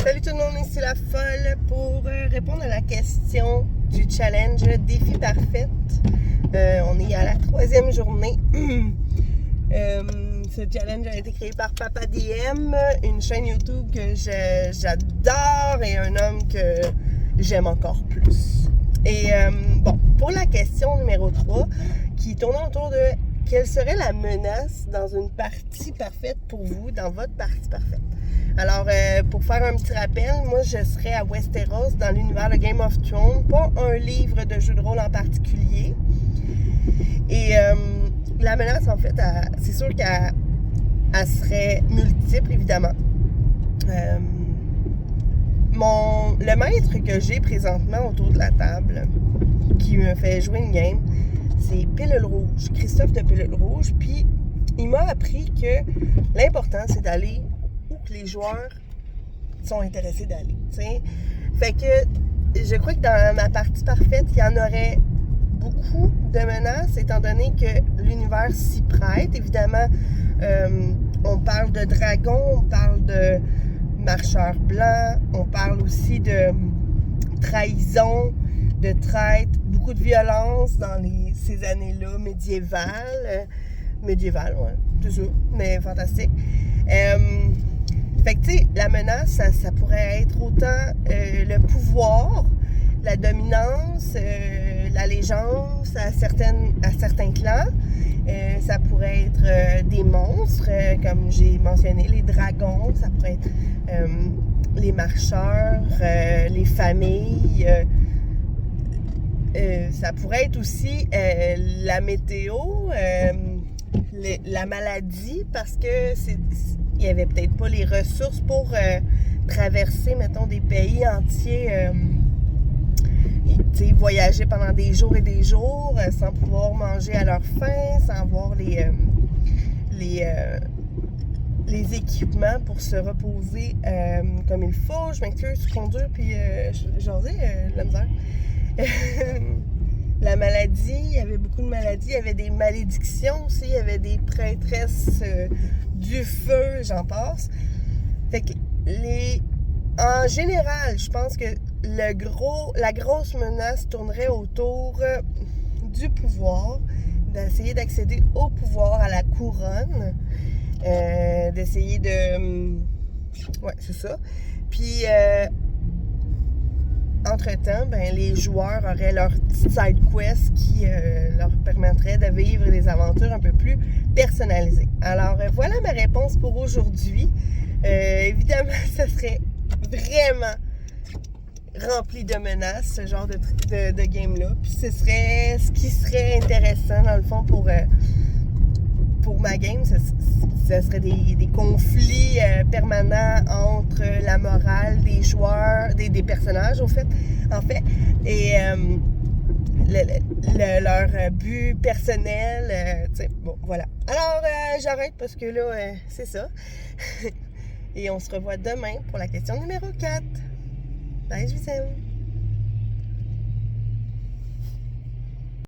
Salut tout le monde, ici la folle pour répondre à la question du challenge Défi Parfaite. On est à la 3e journée. Ce challenge a été créé par Papa DM, une chaîne YouTube que j'adore et un homme que j'aime encore plus. Et bon, pour la question numéro 3, qui tournait autour de quelle serait la menace dans une partie parfaite pour vous, dans votre partie parfaite. Alors, pour faire un petit rappel, moi, je serais à Westeros, dans l'univers de Game of Thrones, pas un livre de jeu de rôle en particulier. Et la menace, en fait, c'est sûr qu'elle serait multiple, évidemment. Le maître que j'ai présentement autour de la table, qui me fait jouer une game, c'est Pilule Rouge, Christophe de Pilule Rouge. Puis, il m'a appris que l'important, c'est d'aller où que les joueurs sont intéressés d'aller. T'sais. Fait que je crois que dans ma partie parfaite, il y en aurait beaucoup de menaces, étant donné que l'univers s'y prête. Évidemment, on parle de dragons, on parle de marcheurs blancs, on parle aussi de trahison, de traite, beaucoup de violence dans ces années-là médiévales. Médiévales, ouais, c'est ça, mais fantastique. Fait que, tu sais, la menace, ça pourrait être autant le pouvoir, la dominance, l'allégeance à certains clans. Ça pourrait être des monstres, comme j'ai mentionné, les dragons. Ça pourrait être les marcheurs, les familles. Ça pourrait être aussi la météo, la maladie, parce que il n'y avait peut-être pas les ressources pour traverser, mettons, des pays entiers, voyager pendant des jours et des jours sans pouvoir manger à leur faim, sans avoir les équipements pour se reposer comme il faut. Je m'excuse, je conduire, puis jaser, la misère. La maladie, il y avait beaucoup de maladies, il y avait des malédictions aussi, il y avait des prêtresses du feu, j'en passe. Fait que en général, je pense que la grosse menace tournerait autour du pouvoir, d'essayer d'accéder au pouvoir, à la couronne, d'essayer de... ouais, c'est ça. Puis... entre-temps, ben, les joueurs auraient leur petite side quest qui leur permettrait de vivre des aventures un peu plus personnalisées. Alors, voilà ma réponse pour aujourd'hui. Évidemment, ça serait vraiment rempli de menaces, ce genre de game-là. Puis ce qui serait intéressant, dans le fond, pour ma game, ce serait des conflits permanents entre la morale des joueurs, des personnages, en fait, et leur but personnel. Bon, voilà. Alors, j'arrête parce que là, c'est ça. Et on se revoit demain pour la question numéro 4. Bye, je vous aime.